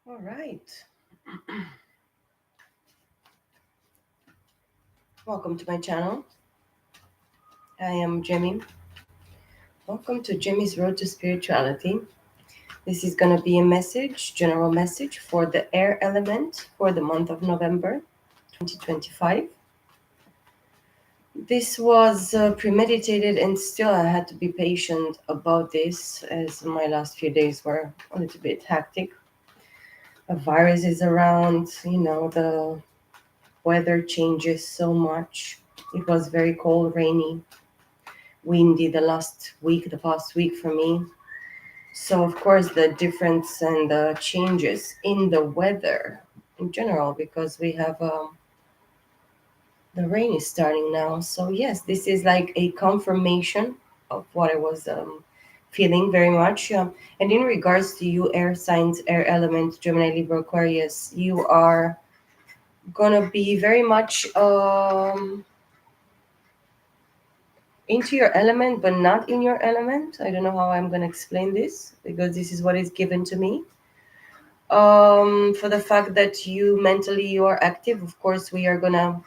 All right. Welcome to my channel. I am Jemmy. Welcome to Jemmy's Road to Spirituality. This is going to be a message, general message for the air element for the month of November 2025. This was premeditated, and still I had to be patient about this as my last few days were a little bit hectic. A virus is around, the weather changes so much. It was very cold, rainy, windy the past week for me. So, of course, the difference and the changes in the weather in general, because we have the rain is starting now. So, yes, this is like a confirmation of what I was feeling very much. And in regards to you, air signs, air element, Gemini, Libra, Aquarius, you are gonna be very much into your element, but not in your element. I don't know how I'm going to explain this because this is what is given to me. For the fact that you are active, of course, we are going to,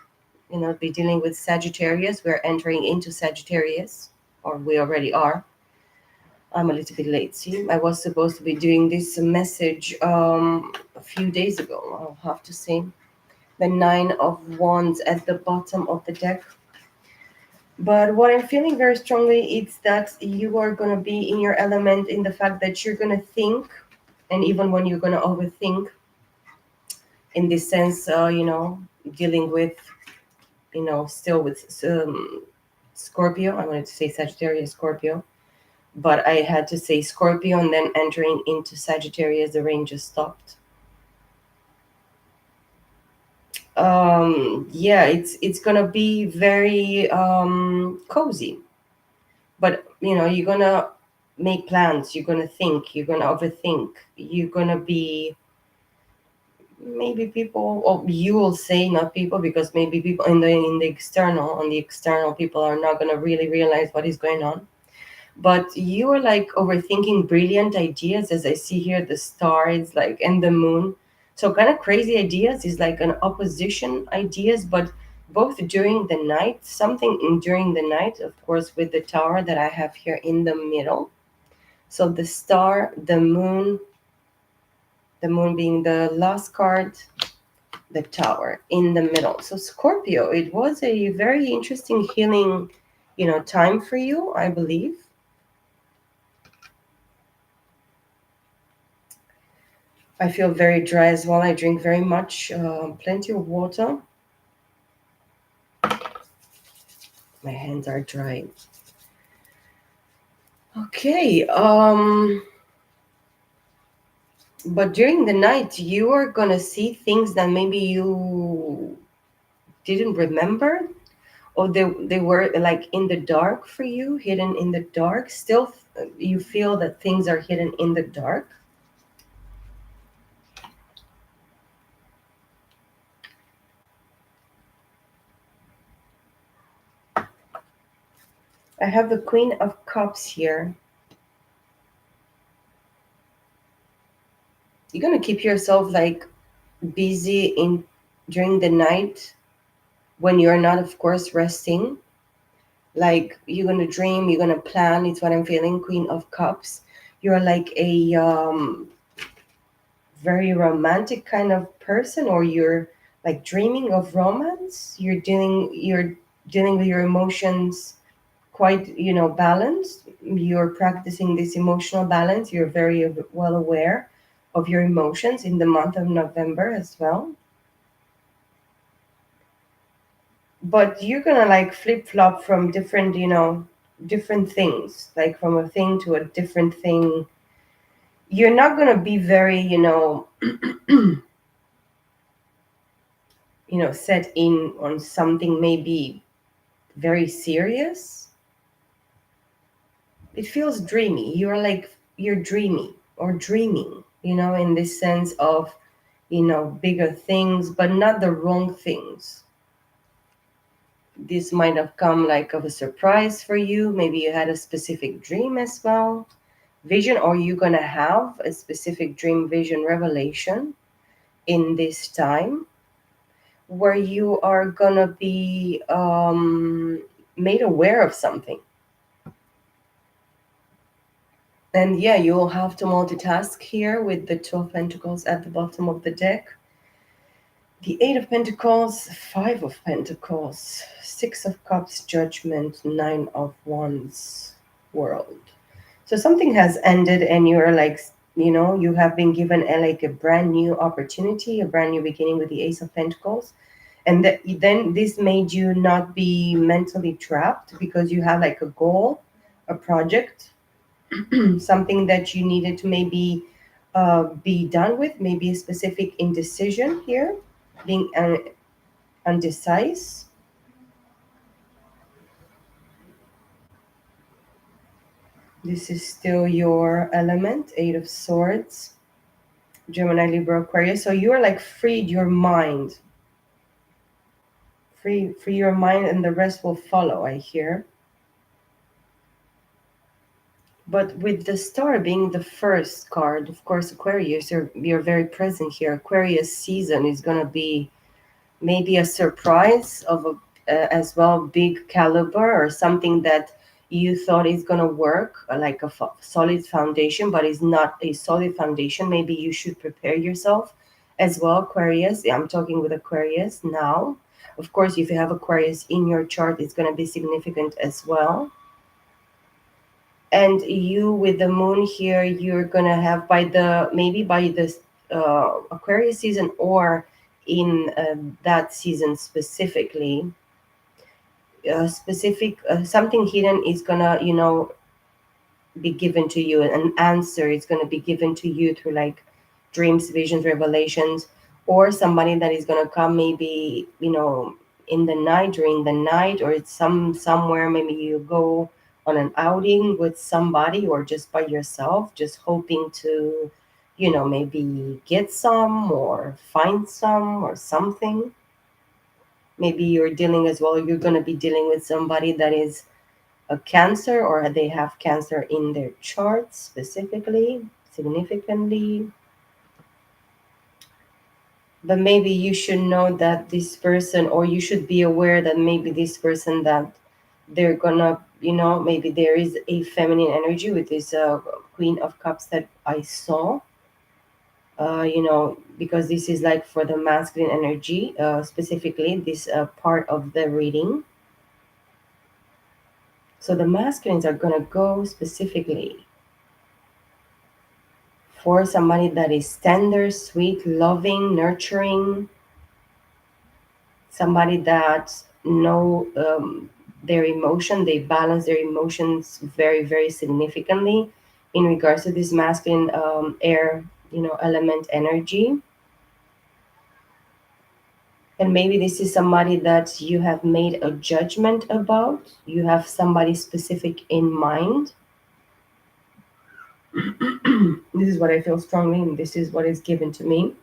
be dealing with Sagittarius. We're entering into Sagittarius, or we already are. I'm a little bit late. See, I was supposed to be doing this message a few days ago, I'll have to say. The Nine of Wands at the bottom of the deck. But what I'm feeling very strongly is that you are going to be in your element in the fact that you're going to think, and even when you're going to overthink, in this sense, dealing with, still with Scorpio. I wanted to say Sagittarius, Scorpio, but I had to say Scorpio, and then entering into Sagittarius, the rain just stopped. Yeah, it's gonna be very cozy, but you're gonna make plans, you're gonna think, you're gonna overthink, you're gonna be, maybe people, or you will say not people, because maybe people in the external, on the external, people are not gonna really realize what is going on, but you are like overthinking brilliant ideas, as I see here, the stars, like, and the moon. So kind of crazy ideas is like an opposition ideas, but both during the night, during the night, of course, with the tower that I have here in the middle. So the star, the moon being the last card, the tower in the middle. So Scorpio, it was a very interesting healing, time for you, I believe. I feel very dry as well. I drink very much, plenty of water. My hands are dry. Okay. But during the night, you are gonna see things that maybe you didn't remember, or they were like in the dark for you, hidden in the dark. Still, you feel that things are hidden in the dark. I have the Queen of Cups here. You're gonna keep yourself like busy in during the night when you're not, of course, resting. Like you're gonna dream, you're gonna plan. It's what I'm feeling. Queen of Cups. You're like a very romantic kind of person, or you're like dreaming of romance. You're dealing with your emotions quite, balanced. You're practicing this emotional balance. You're very well aware of your emotions in the month of November as well. But you're gonna like flip flop from different, different things, like from a thing to a different thing. You're not gonna be very, set in on something maybe very serious. It feels dreamy. You're dreamy or dreaming, in this sense of, bigger things, but not the wrong things. This might have come like of a surprise for you. Maybe you had a specific dream as well. vision, or you're going to have a specific dream vision revelation in this time where you are going to be made aware of something. And yeah, you'll have to multitask here with the Two of Pentacles at the bottom of the deck. The Eight of Pentacles, Five of Pentacles, Six of Cups, Judgment, Nine of Wands, World. So something has ended and you're like, you have been given like a brand new opportunity, a brand new beginning with the Ace of Pentacles. And then this made you not be mentally trapped because you have like a goal, a project, something that you needed to maybe be done with, maybe a specific indecision here, being undecisive. This is still your element, Eight of Swords, Gemini, Libra, Aquarius. So you're like freed your mind, free your mind, and the rest will follow. I hear. But with the star being the first card, of course, Aquarius, you're very present here. Aquarius season is gonna be maybe a surprise of a as well big caliber, or something that you thought is going to work, like a solid foundation, but is not a solid foundation. Maybe you should prepare yourself as well, Aquarius. I'm talking with Aquarius now. Of course, if you have Aquarius in your chart, it's going to be significant as well. And you with the moon here, you're going to have by the Aquarius season, or in that season specifically, specific something hidden is gonna be given to you. An answer is gonna be given to you through like dreams, visions, revelations, or somebody that is gonna come maybe in the night, during the night, or it's somewhere. Maybe you go on an outing with somebody, or just by yourself, just hoping to maybe get some or find some or something. Maybe you're dealing as well, you're going to be dealing with somebody that is a cancer, or they have cancer in their charts specifically, significantly. But maybe you should know that this person, or you should be aware that maybe this person, that they're gonna, maybe there is a feminine energy with this Queen of Cups that I saw. Because this is like for the masculine energy, specifically this part of the reading. So the masculines are going to go specifically for somebody that is tender, sweet, loving, nurturing, somebody that know their emotion, they balance their emotions very, very significantly in regards to this masculine air, element energy. And maybe this is somebody that you have made a judgment about. You have somebody specific in mind. This is what I feel strongly, and this is what is given to me.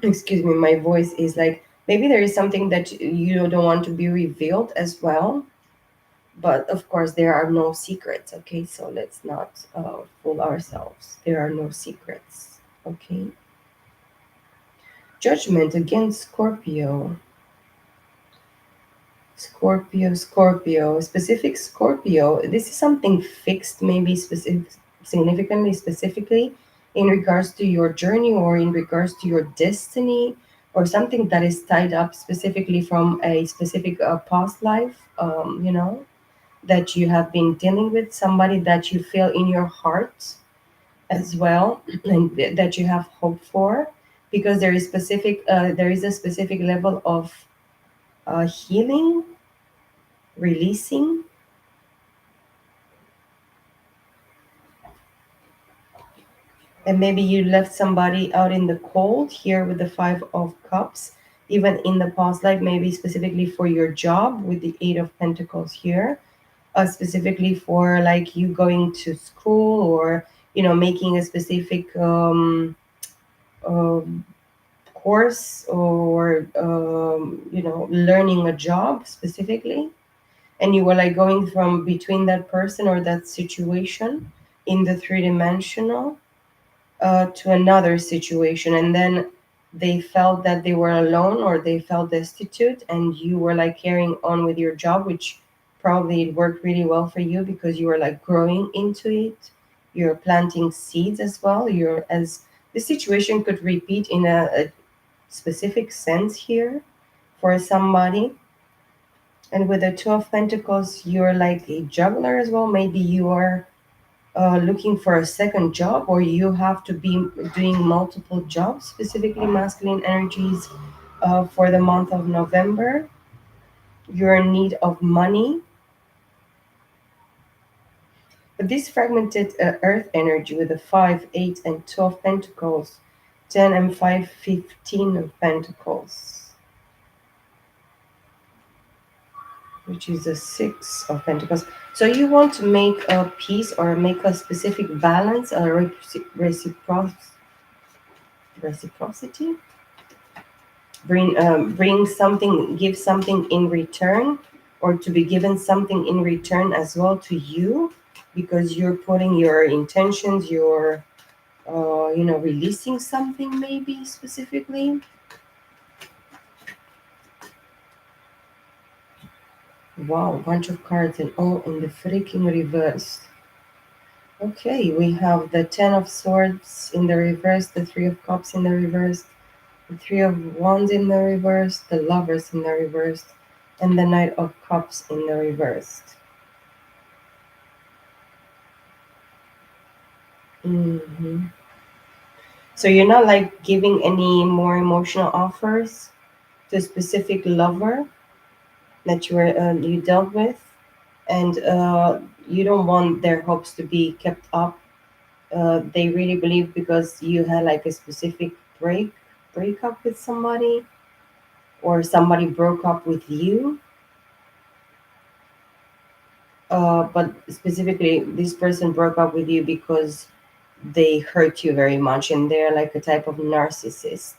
Excuse me, my voice is like, maybe there is something that you don't want to be revealed as well. But of course, there are no secrets, okay? So let's not fool ourselves. There are no secrets, okay? Judgment against Scorpio. Scorpio, specific Scorpio. This is something fixed, maybe specifically in regards to your journey, or in regards to your destiny, or something that is tied up specifically from a specific past life, that you have been dealing with, somebody that you feel in your heart as well, and that you have hope for, because there is a specific level of healing, releasing. And maybe you left somebody out in the cold here with the Five of Cups, even in the past life, maybe specifically for your job with the Eight of Pentacles here, specifically for like you going to school, or making a specific um, course, or learning a job specifically. and you were like going from between that person or that situation in the three-dimensional to another situation, and then they felt that they were alone or they felt destitute, and you were like carrying on with your job, which probably it worked really well for you because you were like growing into it. You're planting seeds as well. You're as the situation could repeat in a specific sense here for somebody. And with the Two of Pentacles, you're like a juggler as well. Maybe you are looking for a second job, or you have to be doing multiple jobs, specifically masculine energies for the month of November. You're in need of money. But this fragmented earth energy with the 5, 8, and 12 pentacles, 10 and 5, 15 of pentacles, which is the 6 of pentacles. So you want to make a peace or make a specific balance, a reciprocity. Bring something, give something in return, or to be given something in return as well to you, because you're putting your intentions, you're releasing something maybe specifically. Wow, a bunch of cards and all in the freaking reverse. Okay, we have the 10 of Swords in the reverse, the 3 of Cups in the reverse, the 3 of Wands in the reverse, the Lovers in the reverse, and the Knight of Cups in the reverse. So you're not like giving any more emotional offers to a specific lover that you dealt with, and you don't want their hopes to be kept up. They really believe because you had like a specific breakup with somebody, or somebody broke up with you. But specifically, this person broke up with you because they hurt you very much, and they're like a type of narcissist.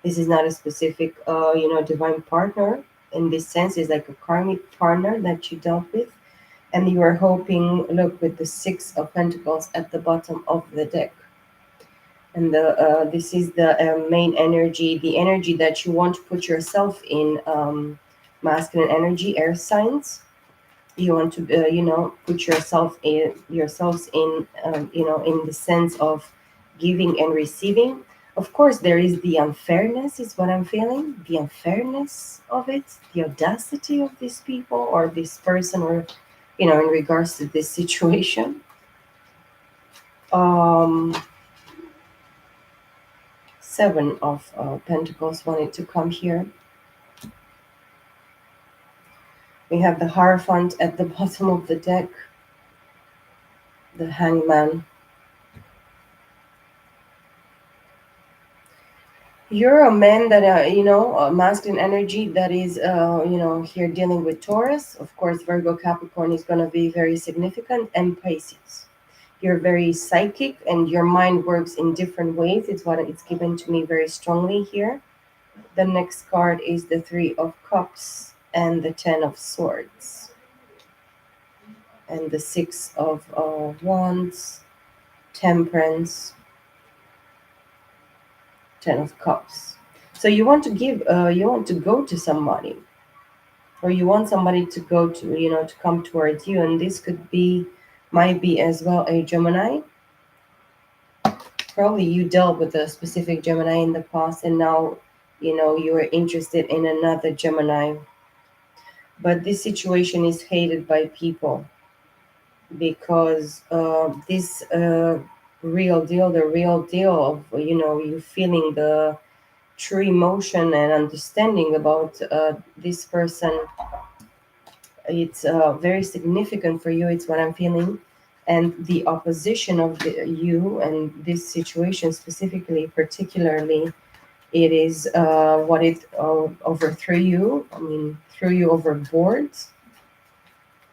This is not a specific, divine partner in this sense. It's like a karmic partner that you dealt with, and you are hoping. Look, with the 6 of Pentacles at the bottom of the deck, and this is the main energy, the energy that you want to put yourself in. Masculine energy, air signs. You want to put yourselves in in the sense of giving and receiving. Of course, there is the unfairness, is what I'm feeling, the unfairness of it, the audacity of these people or this person, or in regards to this situation. um 7 of Pentacles wanted to come here. We have the Hierophant at the bottom of the deck, the Hangman. You're a man that, masculine energy that is, here dealing with Taurus. Of course, Virgo, Capricorn is going to be very significant, and Pisces. You're very psychic and your mind works in different ways. It's what it's given to me very strongly here. The next card is the 3 of Cups and the 10 of Swords. And the 6 of Wands, Temperance, 10 of Cups. So you want to give, you want to go to somebody, or you want somebody to go to, to come towards you. And this might be as well a Gemini. Probably you dealt with a specific Gemini in the past, and now, you are interested in another Gemini. But this situation is hated by people because this real deal, the real deal of, you feeling the true emotion and understanding about this person, it's very significant for you. It's what I'm feeling. And the opposition of you and this situation specifically, particularly, it is what it overthrew you. I mean, threw you overboard,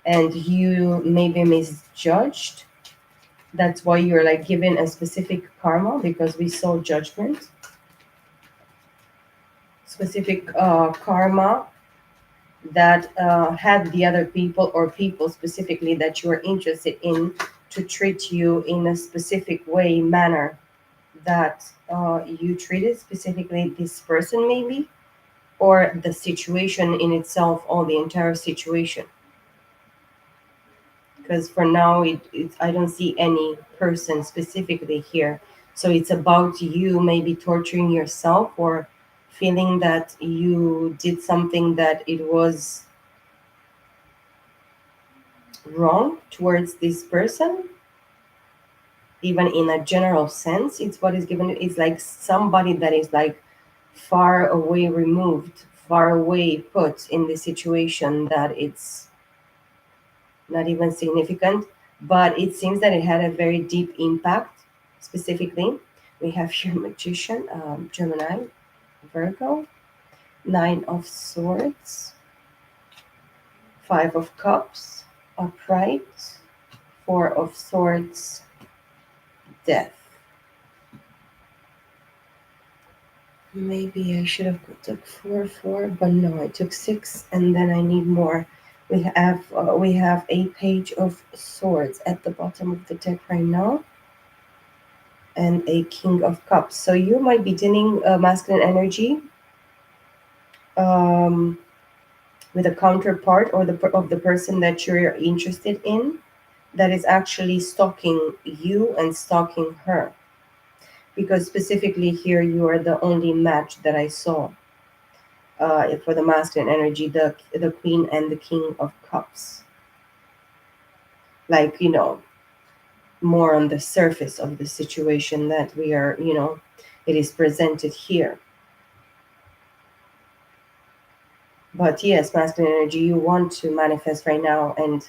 and you may be misjudged. That's why you're like given a specific karma, because we saw judgment. Specific karma that had the other people or people specifically that you are interested in to treat you in a specific way, manner that you treated specifically this person, maybe, or the situation in itself, or the entire situation. Because for now, I don't see any person specifically here. So it's about you maybe torturing yourself or feeling that you did something that it was wrong towards this person, even in a general sense. It's what is given. It's like somebody that is like far away removed, far away put in the situation that it's not even significant, but it seems that it had a very deep impact. Specifically, we have here Magician, Gemini, Virgo, Nine of Swords, Five of Cups, Upright, Four of Swords, Death. Maybe I should have took four, but no, I took six, and then I need more. We have a Page of Swords at the bottom of the deck right now, and a King of Cups. So you might be dealing masculine energy um, with a counterpart or of the person that you're interested in that is actually stalking you and stalking her. Because specifically here, you are the only match that I saw for the masculine energy, the Queen and the King of Cups. Like, more on the surface of the situation that we are, it is presented here. But yes, masculine energy, you want to manifest right now, and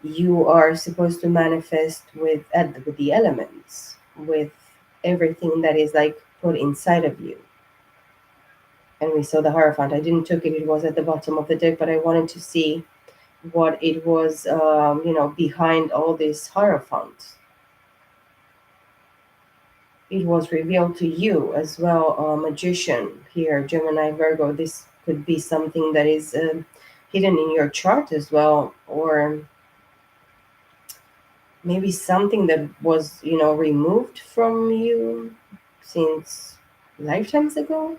you are supposed to manifest with the elements, with everything that is like put inside of you. And we saw the Hierophant. I didn't took it; it was at the bottom of the deck, but I wanted to see what it was, behind all this Hierophant. It was revealed to you as well, Magician here, Gemini, Virgo. This could be something that is hidden in your chart as well, or maybe something that was, removed from you since lifetimes ago.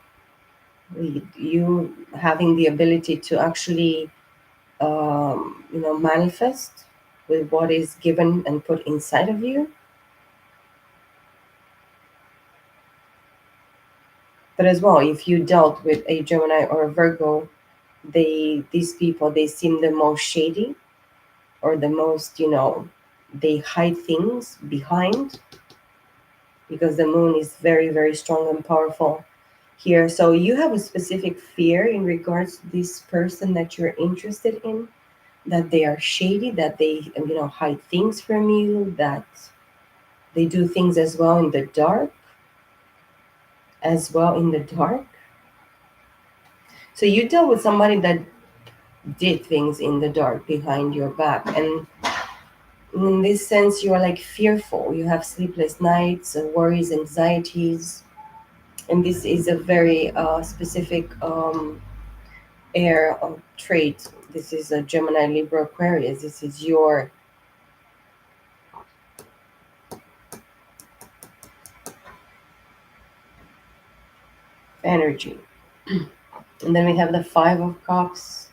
You having the ability to actually, manifest with what is given and put inside of you. But as well, if you dealt with a Gemini or a Virgo, these people, they seem the most shady, or the most, they hide things behind, because the moon is very, very strong and powerful here. So you have a specific fear in regards to this person that you're interested in, that they are shady, that they, hide things from you, that they do things as well in the dark, as well in the dark. So you dealt with somebody that did things in the dark behind your back, and in this sense you are like fearful, you have sleepless nights, worries, anxieties, and this is a very specific air trait. This is a Gemini, Libra, Aquarius. This is your energy. And then we have the Five of Cups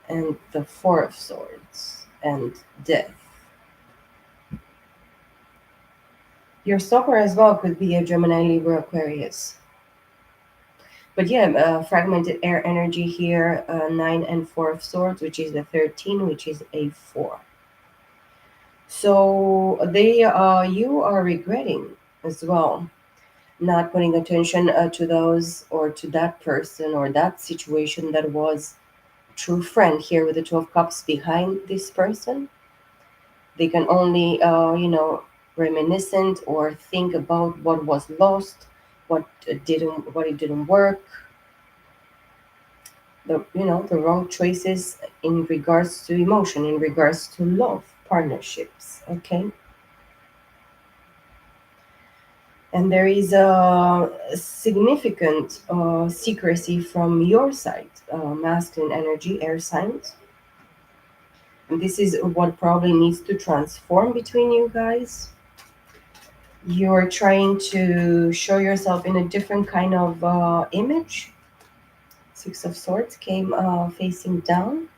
and the Four of Swords and Death. Your stalker as well could be a Gemini, Libra, Aquarius. But yeah, fragmented air energy here, Nine and Four of Swords, which is the 13, which is a 4. So you are regretting as well, not putting attention to those, or to that person or that situation that was true friend here with the Two of Cups behind this person. They can only, reminiscent or think about what was lost, what it didn't work, the wrong choices in regards to emotion, in regards to love, partnerships. Okay. And there is a significant secrecy from your side, masculine energy, air signs. And this is what probably needs to transform between you guys. You're trying to show yourself in a different kind of image. Six of Swords came facing down,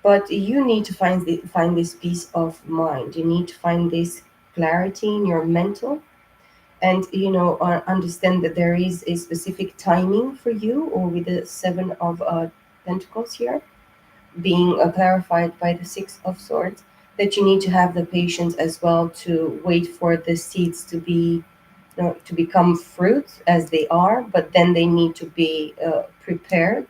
but you need to find this peace of mind. You need to find this clarity in your mental, and understand that there is a specific timing for you, or with the Seven of Pentacles here being clarified by the Six of Swords, that you need to have the patience as well to wait for the seeds to be to become fruit as they are, but then they need to be prepared,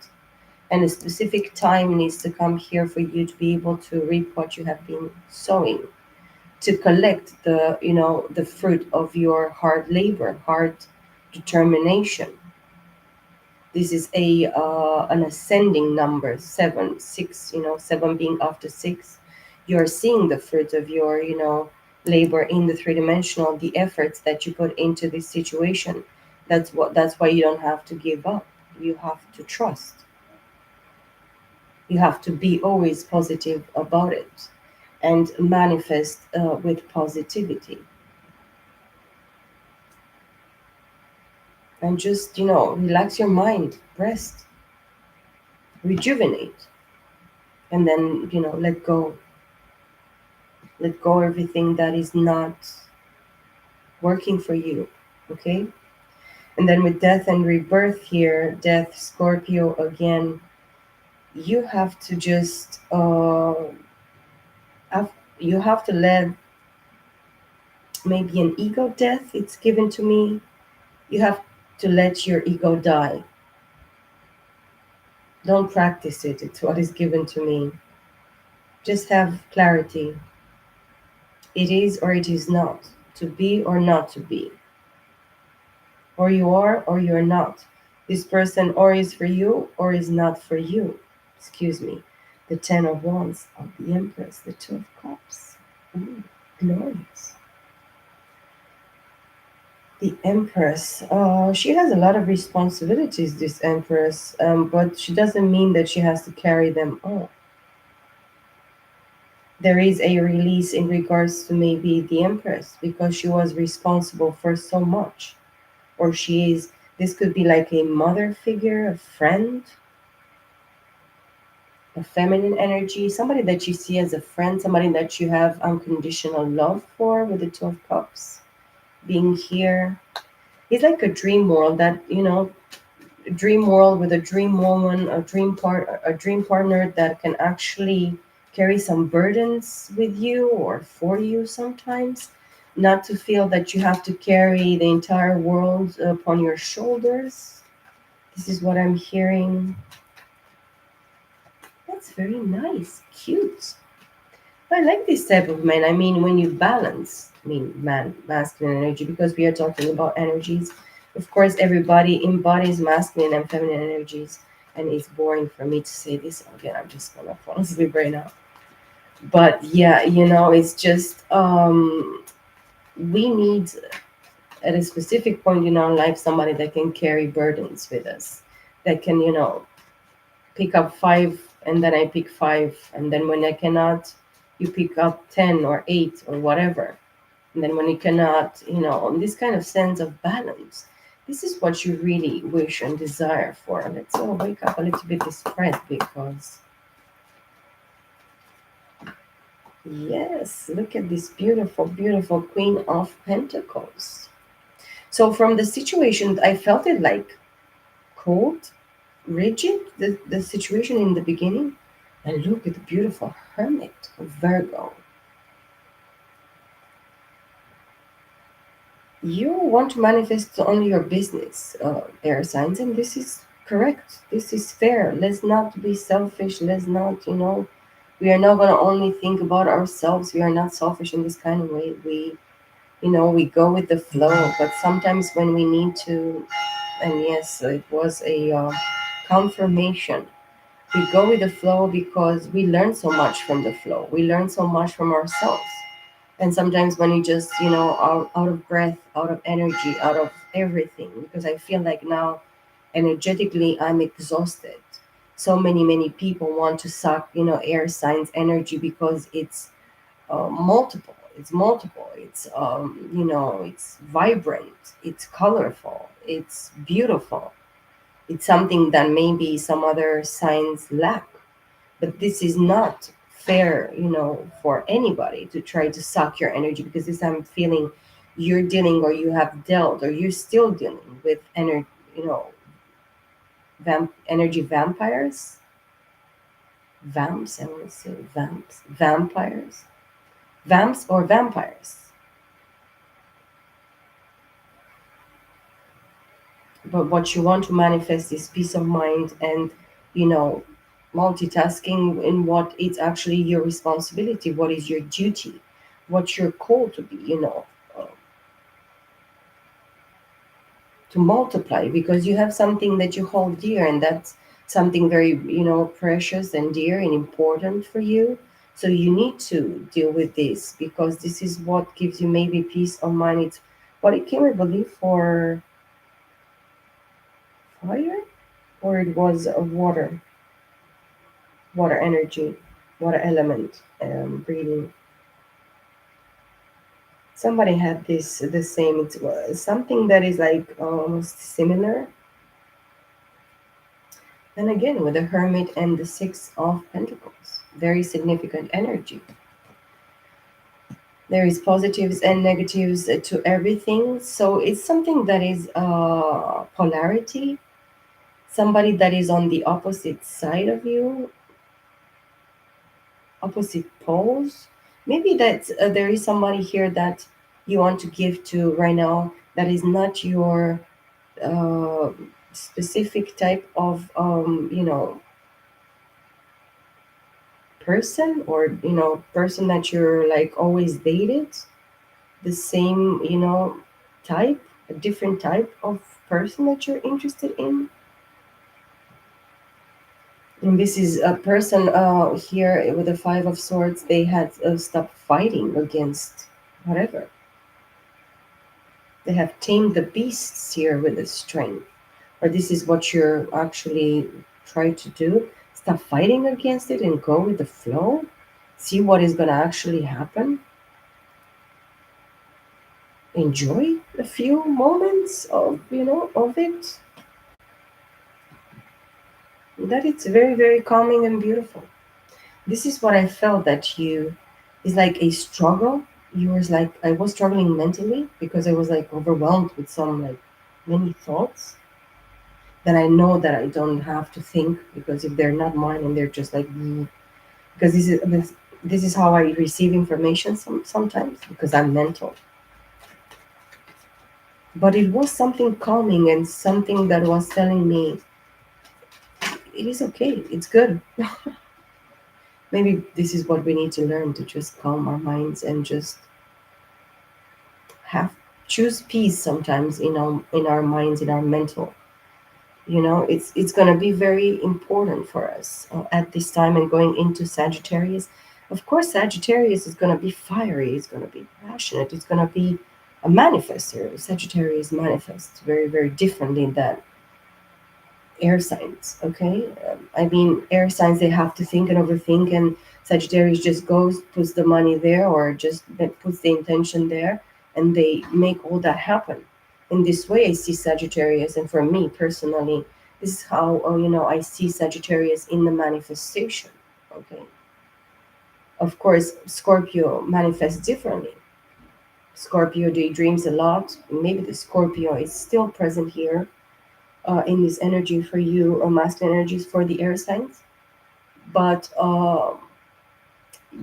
and a specific time needs to come here for you to be able to reap what you have been sowing, to collect the fruit of your hard labor, hard determination. This is a an ascending number, 7 6, seven being after 6. You're seeing the fruit of your labor in the three-dimensional, the efforts that you put into this situation. That's why you don't have to give up. You have to trust. You have to be always positive about it, and manifest with positivity, and just relax your mind, rest, rejuvenate, and then let go everything that is not working for you. Okay. And then with death and rebirth here, death, Scorpio again, you have to just have, you have to let maybe an ego death, it's given to me. You have to let your ego die. Don't practice it. It's what is given to me. Just have clarity. It is or it is not. To be or not to be. Or you are or you're not. This person or is for you or is not for you. Excuse me. The Ten of Wands of the Empress, the Two of Cups. Ooh, glorious. The Empress. She has a lot of responsibilities, this Empress, but she doesn't mean that she has to carry them all. There is a release in regards to maybe the Empress, because she was responsible for so much. Or she is, this could be like a mother figure, a friend, a feminine energy, somebody that you see as a friend, somebody that you have unconditional love for, with the Two of Cups being here. It's like a dream world, that dream world with a dream woman, a dream partner that can actually carry some burdens with you or for you sometimes, not to feel that you have to carry the entire world upon your shoulders. This is what I'm hearing. That's very nice, cute. I like this type of man. I mean, when you balance, masculine energy, because we are talking about energies. Of course, everybody embodies masculine and feminine energies, and it's boring for me to say this again. I'm just gonna fall asleep right now. But yeah, it's just we need at a specific point in our life somebody that can carry burdens with us, that can pick up five, and then I pick five, and then when I cannot, you pick up 10 or 8 or whatever. And then when you cannot, on this kind of sense of balance, this is what you really wish and desire for. Let's all wake up a little bit this spread, because yes, look at this beautiful, beautiful Queen of Pentacles. So from the situation, I felt it like cold, rigid, the situation in the beginning. And look at the beautiful Hermit of Virgo. You want to manifest only your business, air signs, and this is correct. This is fair. Let's not be selfish. Let's not, we are not going to only think about ourselves. We are not selfish in this kind of way. We go with the flow, but sometimes when we need to, and yes, it was a confirmation. We go with the flow because we learn so much from the flow. We learn so much from ourselves. And sometimes when you just, out of breath, out of energy, out of everything, because I feel like now energetically I'm exhausted. So many people want to suck, air signs energy because it's multiple. It's multiple. It's it's vibrant. It's colorful. It's beautiful. It's something that maybe some other signs lack. But this is not fair, for anybody to try to suck your energy, because this I'm feeling you're dealing, or you have dealt, or you're still dealing with energy, energy vampires, vamps. I want to say vamps, vampires, vamps or vampires. But what you want to manifest is peace of mind, and you know multitasking in what is actually your responsibility, what is your duty, what you're called to be, uh, to multiply, because you have something that you hold dear, and that's something very, precious and dear and important for you. So you need to deal with this, because this is what gives you maybe peace of mind. It's what it came, I believe, for fire, or it was a water energy, water element, breathing. Somebody had this the same. It was something that is like almost similar. Then again, with the Hermit and the Six of Pentacles, very significant energy. There is positives and negatives to everything. So it's something that is polarity. Somebody that is on the opposite side of you, opposite poles. Maybe that there is somebody here that you want to give to right now that is not your uh, specific type of person, or person that you're like always dated, the same type, a different type of person that you're interested in. And this is a person here with the Five of Swords. They had stopped fighting against whatever. They have tamed the beasts here with the strength. Or this is what you're actually trying to do. Stop fighting against it and go with the flow. See what is going to actually happen. Enjoy a few moments of, of it. That it's very, very calming and beautiful. This is what I felt, that you is like a struggle. You was like, I was struggling mentally because I was like overwhelmed with some like many thoughts that I know that I don't have to think, because if they're not mine and they're just like because this is how I receive information sometimes, because I'm mental. But it was something calming and something that was telling me it is okay, it's good. Maybe this is what we need to learn, to just calm our minds and just have choose peace sometimes in our minds, in our mental. It's going to be very important for us at this time, and going into Sagittarius. Of course, Sagittarius is going to be fiery, it's going to be passionate, it's going to be a manifester. Sagittarius manifests very, very differently than air signs. Okay, I mean, air signs, they have to think and overthink, and Sagittarius just goes, puts the money there, or just puts the intention there, and they make all that happen. In this way I see Sagittarius, and for me personally, this is how I see Sagittarius in the manifestation. Okay, of course Scorpio manifests differently. Scorpio daydreams a lot. Maybe the Scorpio is still present here in this energy for you, or masculine energies for the air signs. But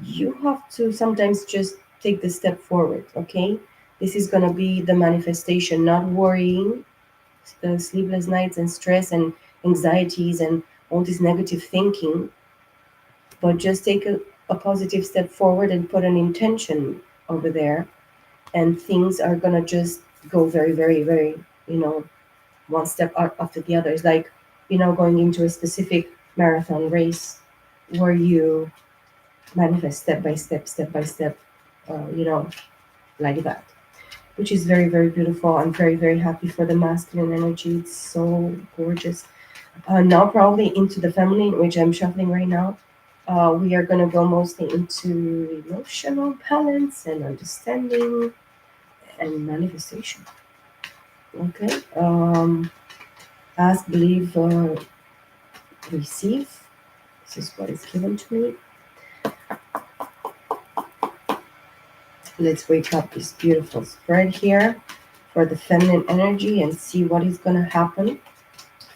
you have to sometimes just take the step forward. Okay, this is going to be the manifestation, not worrying, sleepless nights and stress and anxieties and all this negative thinking, but just take a positive step forward and put an intention over there, and things are going to just go very, very, very, one step after the other. It's like, going into a specific marathon race where you manifest step by step, step by step. you know, like that, which is very, very beautiful. I'm very, very happy for the masculine energy. It's so gorgeous. Now, probably into the feminine, which I'm shuffling right now. We are going to go mostly into emotional balance and understanding and manifestation. Okay. Ask, believe, receive. This is what is given to me. Let's wake up this beautiful spread here for the feminine energy and see what is going to happen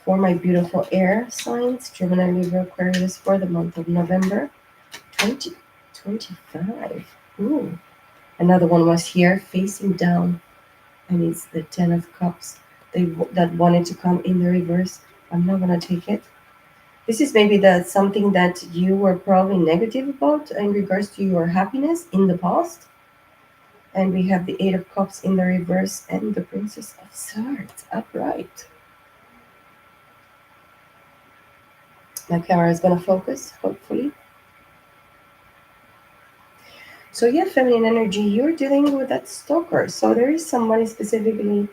for my beautiful air signs, Gemini, Libra, Aquarius, for the month of November 2025. Ooh, another one was here facing down, and it's the Ten of Cups. That wanted to come in the reverse. I'm not gonna take it. This is maybe that something that you were probably negative about in regards to your happiness in the past. And we have the Eight of Cups in the reverse and the Princess of Swords upright. My camera is gonna focus, hopefully. So yeah, feminine energy, you're dealing with that stalker. So there is somebody specifically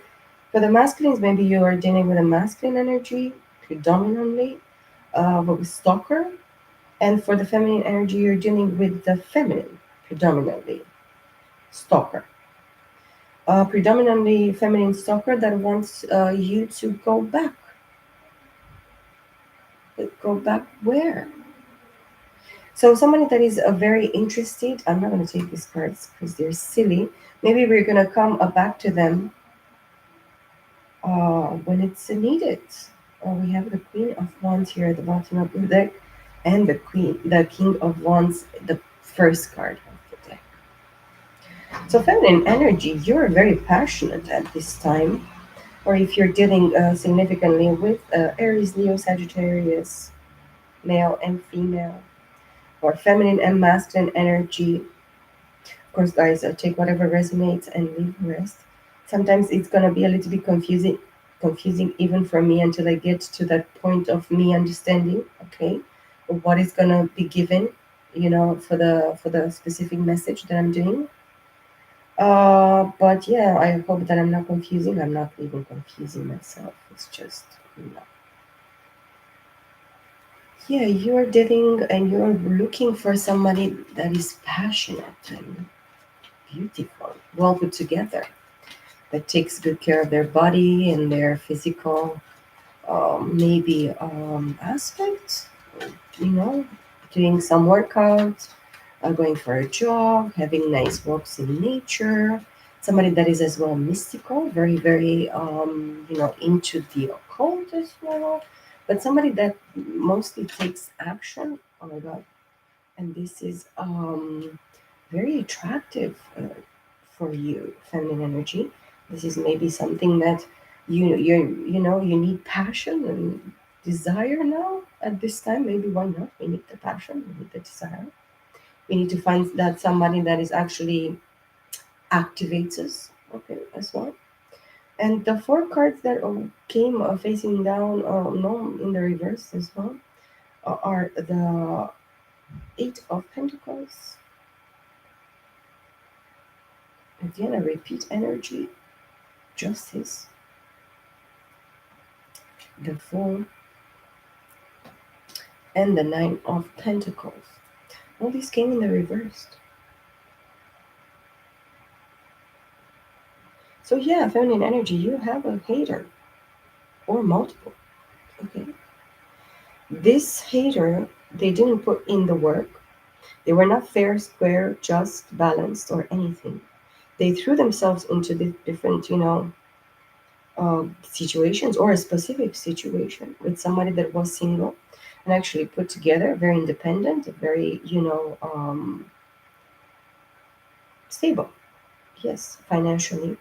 for the masculines. Maybe you are dealing with a masculine energy predominantly, with stalker, and for the feminine energy, you're dealing with the feminine predominantly stalker. Predominantly feminine stalker that wants you to go back. Go back where? So somebody that is very interested. I'm not going to take these cards because they're silly. Maybe we're going to come back to them when it's needed. We have the Queen of Wands here at the bottom of the deck, and the King of Wands, the first card of the deck. So feminine energy, you're very passionate at this time, or if you're dealing significantly with Aries, Leo, Sagittarius, male and female, or feminine and masculine energy. Of course, guys, take whatever resonates and leave the rest. Sometimes it's gonna be a little bit confusing even for me until I get to that point of me understanding, okay, what is gonna be given, for the specific message that I'm doing. But yeah, I hope that I'm not confusing. I'm not even confusing myself. It's just no. Yeah, you're dating and you're looking for somebody that is passionate and beautiful, well put together, that takes good care of their body and their physical, maybe aspects, you know, doing some workouts, going for a jog, having nice walks in nature. Somebody that is as well mystical, very, very, into the occult as well. But somebody that mostly takes action. Oh my God. And this is very attractive for you, feminine energy. This is maybe something that you need passion and desire now at this time. Maybe why not? We need the passion, we need the desire. We need to find that somebody that is actually activates us, okay, as well. And the four cards that came facing down, no, in the reverse as well, are the Eight of Pentacles. Again, a repeat energy, Justice, the Fool, and the Nine of Pentacles. All these came in the reverse. So yeah, feminine energy, you have a hater or multiple. Okay. This hater, they didn't put in the work. They were not fair, square, just, balanced, or anything. They threw themselves into the different, situations or a specific situation with somebody that was single and actually put together, very independent, very, stable. Yes, financially.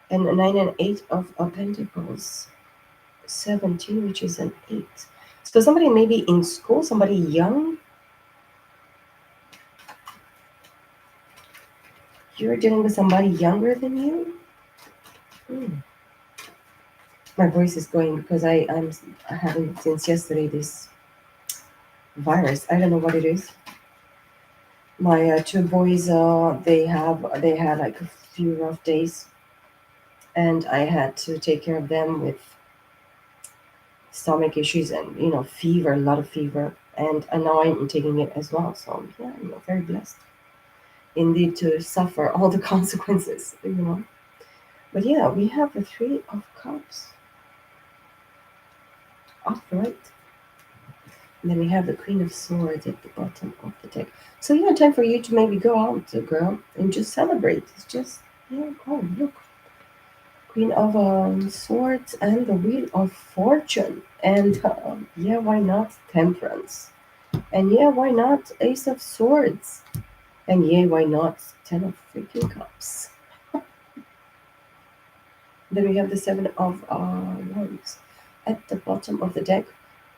And a 9 and 8 of Pentacles. 17, which is an 8. So somebody maybe in school, somebody young. You're dealing with somebody younger than you. Hmm. My voice is going because I'm having since yesterday this virus. I don't know what it is. My two boys, they had like a few rough days, and I had to take care of them with stomach issues and fever, a lot of fever, and now I'm taking it as well. So yeah, very blessed indeed to suffer all the consequences. But yeah, we have the Three of Cups upright. And then we have the Queen of Swords at the bottom of the deck. So yeah, time for you to maybe go out, girl, and just celebrate. It's just, yeah, oh, look. Queen of Swords and the Wheel of Fortune. And yeah, why not Temperance? And yeah, why not Ace of Swords? And yeah, why not Ten of freaking Cups? Then we have the Seven of Wands at the bottom of the deck,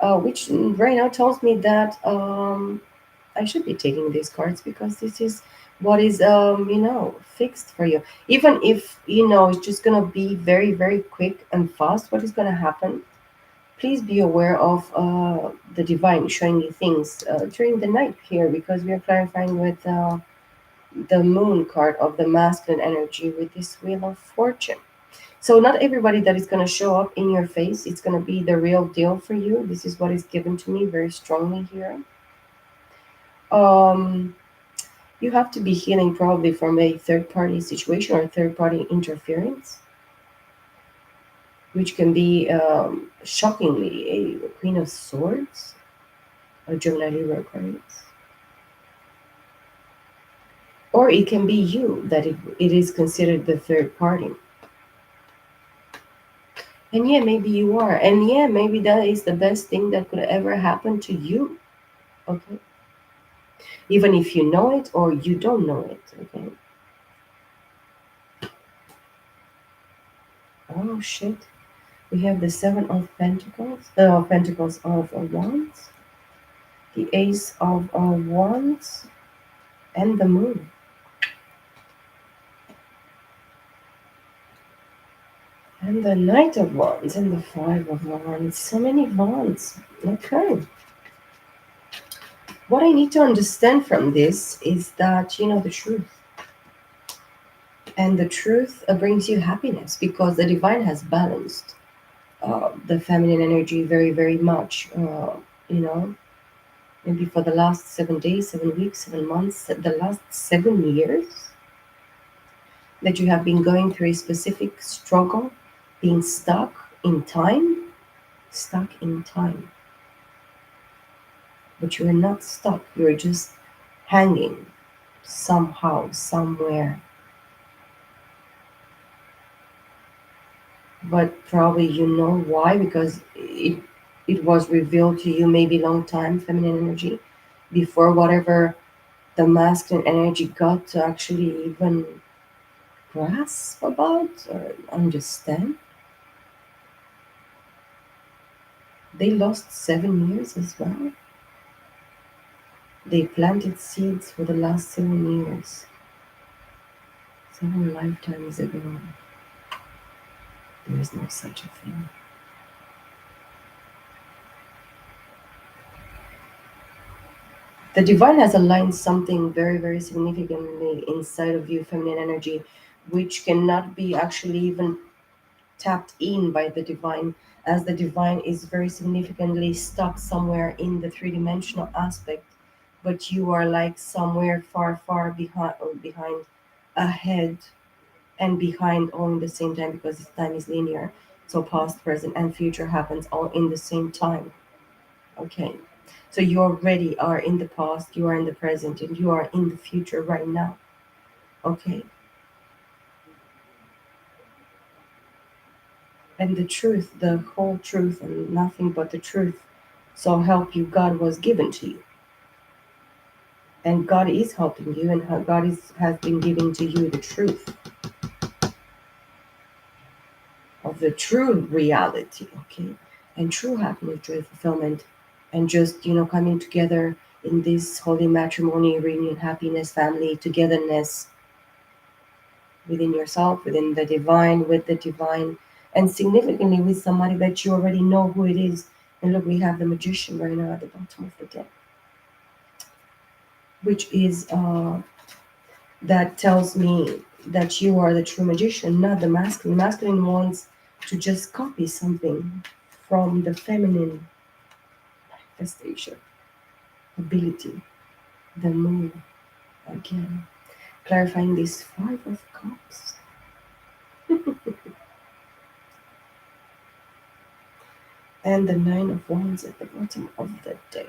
which right now tells me that I should be taking these cards because this is what is fixed for you. Even if it's just gonna be very very quick and fast, what is gonna happen? Please be aware of the divine showing you things during the night here because we are clarifying with the moon card of the masculine energy with this wheel of fortune. So not everybody that is going to show up in your face, it's going to be the real deal for you. This is what is given to me very strongly here. Um, you have to be healing probably from a third party situation or third party interference, which can be shockingly a Queen of Swords, a Gemini, Libra Aquarius. Or it can be you that it is considered the third party. And yeah, maybe you are. And yeah, maybe that is the best thing that could ever happen to you. Okay. Even if you know it or you don't know it. Okay. Oh shit. We have the Seven of Pentacles, the Pentacles of Wands, the Ace of Wands, and the Moon. And the Knight of Wands and the Five of Wands. So many Wands. Okay. What I need to understand from this is that you know the truth. And the truth brings you happiness because the divine has balanced the feminine energy very, very much. You know, maybe for the last 7 days, 7 weeks, 7 months, the last 7 years that you have been going through a specific struggle, being stuck in time. But you are not stuck, you are just hanging somehow, somewhere. But probably you know why because it was revealed to you maybe long time feminine energy before whatever the masculine energy got to actually even grasp about or understand. They lost 7 years as well. They planted seeds for the last 7 years, 7 lifetimes ago. There is no such a thing. The divine has aligned something very, very significantly inside of you, feminine energy, which cannot be actually even tapped in by the divine, as the divine is very significantly stuck somewhere in the three-dimensional aspect, but you are like somewhere far, far behind, ahead, and behind all in the same time because this time is linear. So past, present, and future happens all in the same time. Okay. So you already are in the past, you are in the present, and you are in the future right now. Okay. And the truth, the whole truth, and nothing but the truth. So help you, God was given to you. And God is helping you, and has been giving to you the truth of the true reality, okay? And true happiness, joy, fulfillment, and just, coming together in this holy matrimony, reunion, happiness, family, togetherness, within yourself, within the divine, with the divine, and significantly with somebody that you already know who it is. And look, we have the magician right now at the bottom of the deck. which is that tells me that you are the true magician, not the masculine. Masculine wants to just copy something from the feminine manifestation ability, the moon. Again, clarifying this Five of Cups. And the Nine of Wands at the bottom of the deck.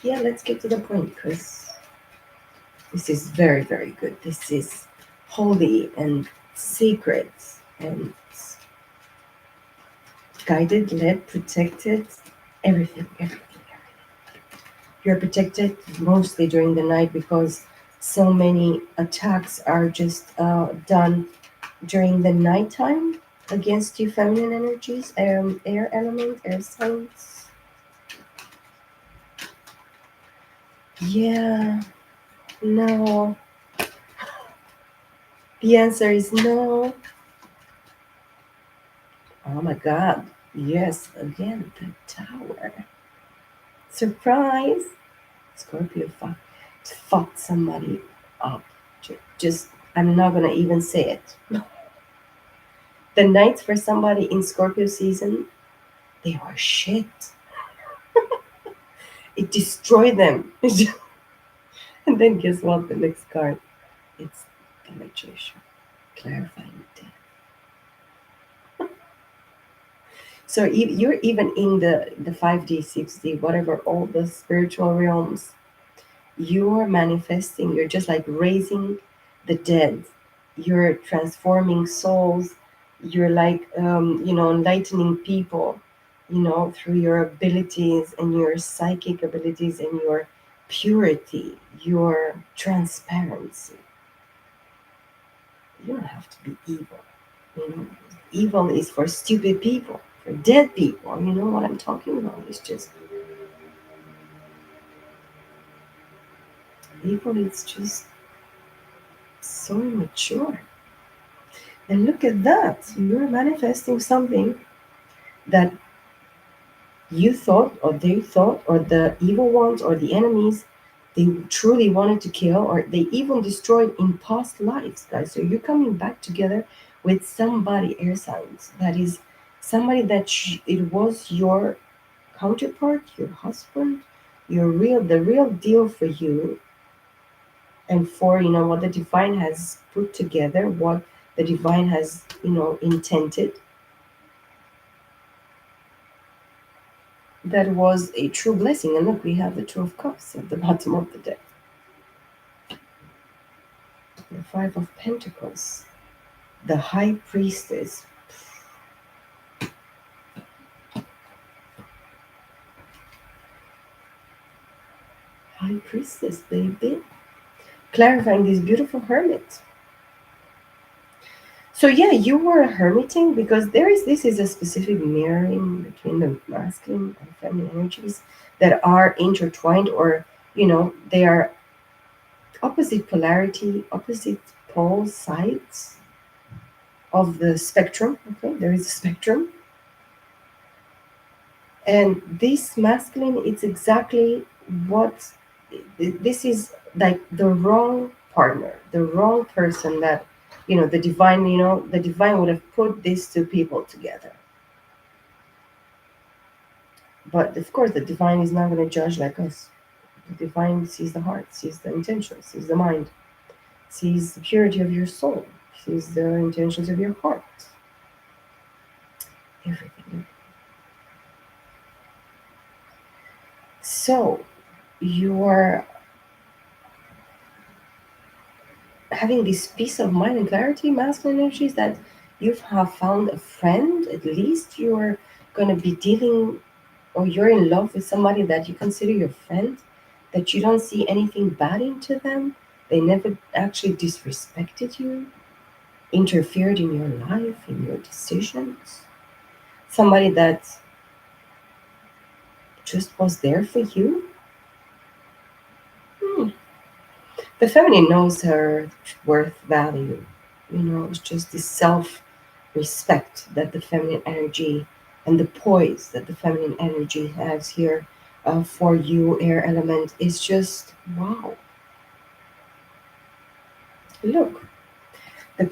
Yeah, let's get to the point because this is very, very good. This is holy and sacred and guided, led, protected, everything, everything, everything. You're protected mostly during the night because so many attacks are just done during the nighttime against you feminine energies, air element, air signs. Yeah, no. The answer is no. Oh my god. Yes, again, the tower. Surprise! Scorpio fucked somebody up. Just, I'm not gonna even say it. The nights for somebody in Scorpio season, they were shit. It destroyed them. And then guess what? The next card, it's the magician, clarifying death. So you're even in the 5D, 6D, whatever, all the spiritual realms. You're manifesting. You're just like raising the dead. You're transforming souls. You're like enlightening people, through your abilities and your psychic abilities and your purity, your transparency. You don't have to be evil. Evil is for stupid people, for dead people. You know what I'm talking about? It's just evil. It's just so immature. And look at that. You're manifesting something that you thought, or they thought, or the evil ones, or the enemies, they truly wanted to kill, or they even destroyed in past lives, guys. So you're coming back together with somebody, air signs, that is somebody that it was your counterpart, your husband, the real deal for you, and for what the divine has put together, what the divine has intended. That was a true blessing. And look, we have the Two of Cups at the bottom of the deck. The Five of Pentacles. The High Priestess. High Priestess, baby. Clarifying this beautiful hermit. So yeah, you were hermiting because this is a specific mirroring between the masculine and feminine energies that are intertwined, or they are opposite polarity, opposite pole sides of the spectrum. Okay, there is a spectrum. And this masculine, it's exactly what this is, like the wrong partner, the wrong person that the divine would have put these two people together. But of course, the divine is not going to judge like us. The divine sees the heart, sees the intention, sees the mind, sees the purity of your soul, sees the intentions of your heart. Everything. So you are having this peace of mind and clarity, masculine energies, that you have found a friend. At least you're going to be dealing, or you're in love with somebody that you consider your friend, that you don't see anything bad into them. They never actually disrespected you, interfered in your life, in your decisions. Somebody that just was there for you. The feminine knows her worth, value. It's just this self respect that the feminine energy and the poise that the feminine energy has here for you, air element, is just wow. Look, the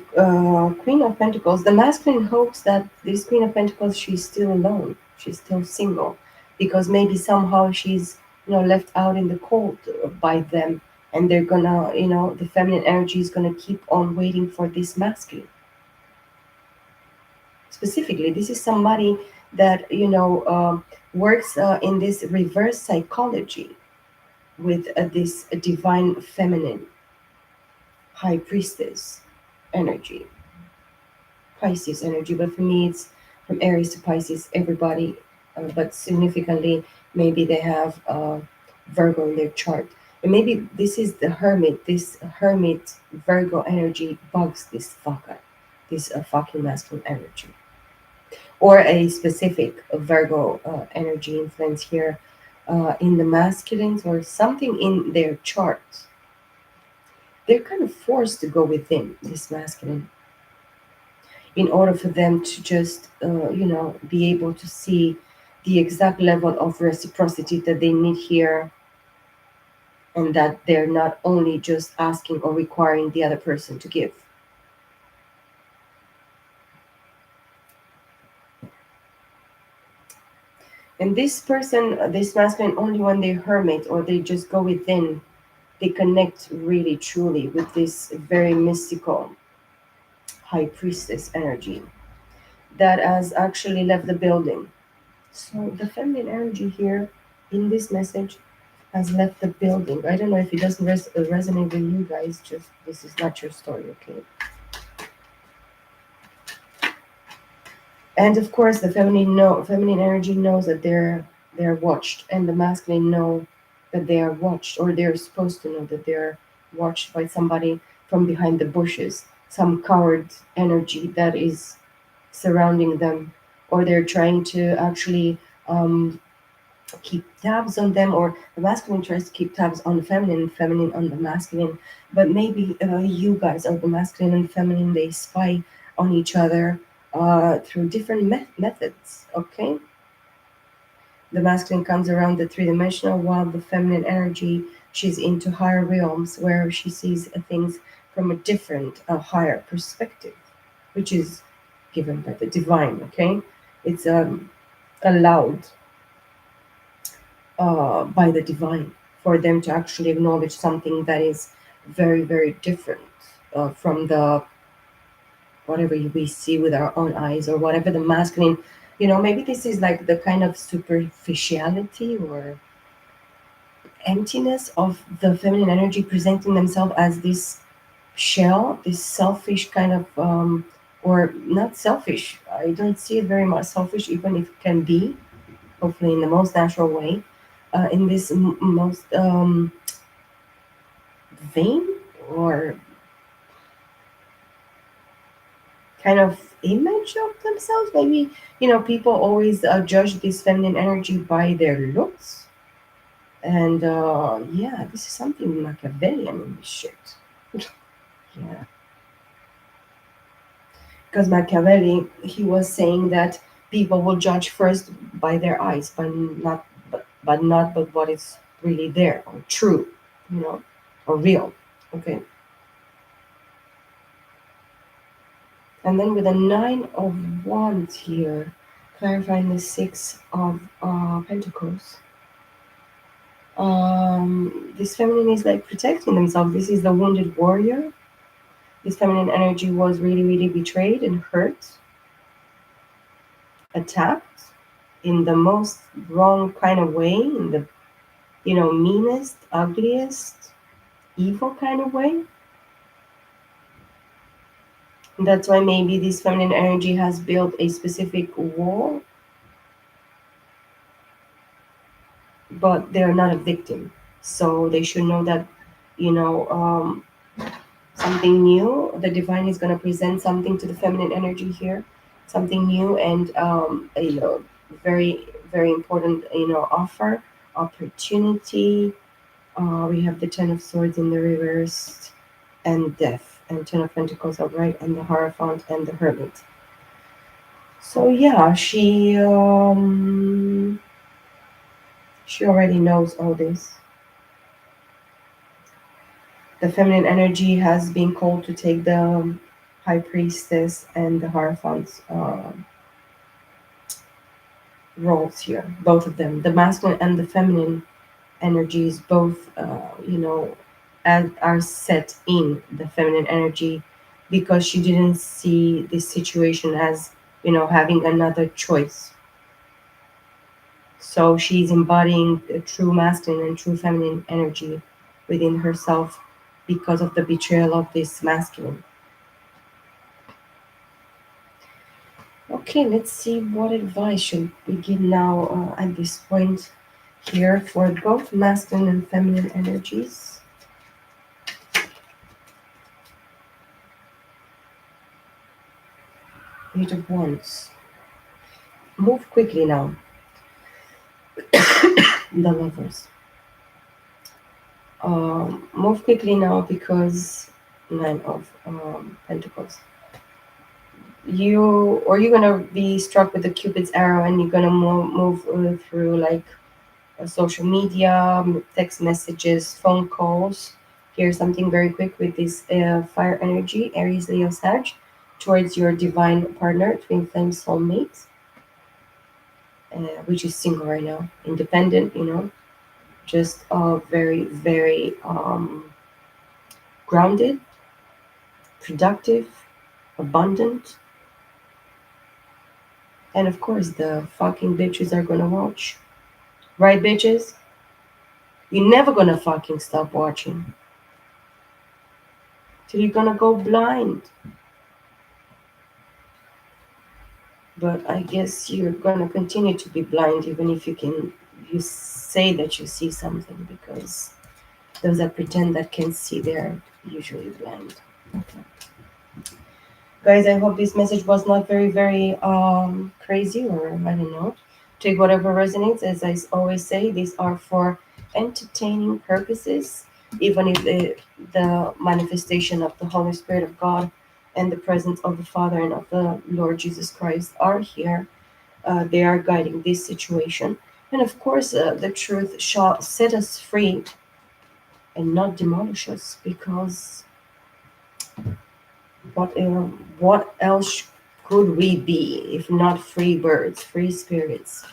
Queen of Pentacles, the masculine hopes that this Queen of Pentacles, she's still alone, she's still single, because maybe somehow she's, left out in the cold by them, and they're gonna, the feminine energy is gonna keep on waiting for this masculine. Specifically, this is somebody that works in this reverse psychology with this divine feminine high priestess energy, Pisces energy. But for me, it's from Aries to Pisces, everybody, but significantly, maybe they have Virgo in their chart. And maybe this is the hermit, this hermit Virgo energy bugs this fucker, this fucking masculine energy. Or a specific Virgo energy influence here in the masculines or something in their chart. They're kind of forced to go within this masculine in order for them to just, be able to see the exact level of reciprocity that they need here, and that they're not only just asking or requiring the other person to give. And this person, this masculine, only when they hermit or they just go within, they connect really truly with this very mystical high priestess energy that has actually left the building. So the feminine energy here in this message has left the building. I don't know if it doesn't resonate with you guys, just this is not your story, okay? And of course, the feminine energy knows that they're watched, and the masculine know that they are watched, or they're supposed to know that they're watched by somebody from behind the bushes, some coward energy that is surrounding them, or they're trying to actually keep tabs on them, or the masculine tries to keep tabs on the feminine, feminine on the masculine. But maybe you guys, or the masculine and feminine, they spy on each other through different methods, okay? The masculine comes around the three-dimensional, while the feminine energy, she's into higher realms where she sees things from a different, higher perspective, which is given by the divine, okay? It's allowed by the divine for them to actually acknowledge something that is very, very different from the whatever we see with our own eyes, or whatever the masculine, maybe this is like the kind of superficiality or emptiness of the feminine energy presenting themselves as this shell, this selfish kind of or not selfish, I don't see it very much selfish, even if it can be, hopefully in the most natural way, in this most vain or kind of image of themselves. Maybe, people always judge this feminine energy by their looks. And yeah, this is something Machiavellian in this shit. Yeah. Because Machiavelli, he was saying that people will judge first by their eyes, but what is really there or true, or real. Okay. And then with a 9 of Wands here, clarifying the 6 of Pentacles. This feminine is like protecting themselves. This is the wounded warrior. This feminine energy was really, really betrayed and hurt, attacked in the most wrong kind of way, in the, meanest, ugliest, evil kind of way. And that's why maybe this feminine energy has built a specific wall, but they're not a victim. So they should know that, something new, the divine is going to present something to the feminine energy here, something new, and very, very important, offer, opportunity. We have the 10 of Swords in the reverse, and death, and 10 of Pentacles upright, and the Hierophant, and the Hermit. So yeah, She already knows all this. The feminine energy has been called to take the high priestess and the hierophant's roles here, both of them. The masculine and the feminine energies both, are set in the feminine energy because she didn't see this situation as, having another choice. So she's embodying a true masculine and true feminine energy within herself because of the betrayal of this masculine. Okay, let's see what advice should we give now at this point here for both masculine and feminine energies. Eight of Wands. Move quickly now. The Lovers. Move quickly now because Nine of Pentacles. You're gonna be struck with the Cupid's arrow, and you're gonna move through like social media, text messages, phone calls. Here's something very quick with this fire energy, Aries, Leo, Sag, towards your divine partner, twin flame soulmate, which is single right now, independent, just very, very grounded, productive, abundant. And of course, the fucking bitches are gonna watch. Right, bitches? You're never gonna fucking stop watching till you're gonna go blind. But I guess you're gonna continue to be blind even if you say that you see something, because those that pretend that can see, they're usually blind. Guys, I hope this message was not very, very crazy, or I don't know. Take whatever resonates. As I always say, these are for entertaining purposes, even if the manifestation of the Holy Spirit of God and the presence of the Father and of the Lord Jesus Christ are here. They are guiding this situation. And of course, the truth shall set us free and not demolish us, because what else could we be if not free birds, free spirits?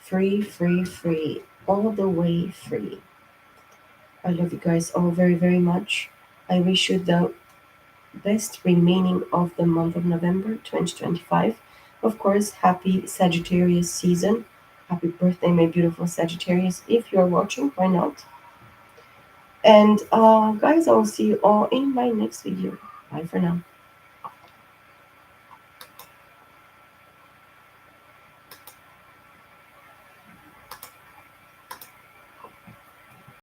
Free, free, free. All the way free. I love you guys all very, very much. I wish you the best remaining of the month of November 2025. Of course, happy Sagittarius season. Happy birthday, my beautiful Sagittarius. If you're watching, why not? And guys, I will see you all in my next video. Bye for now.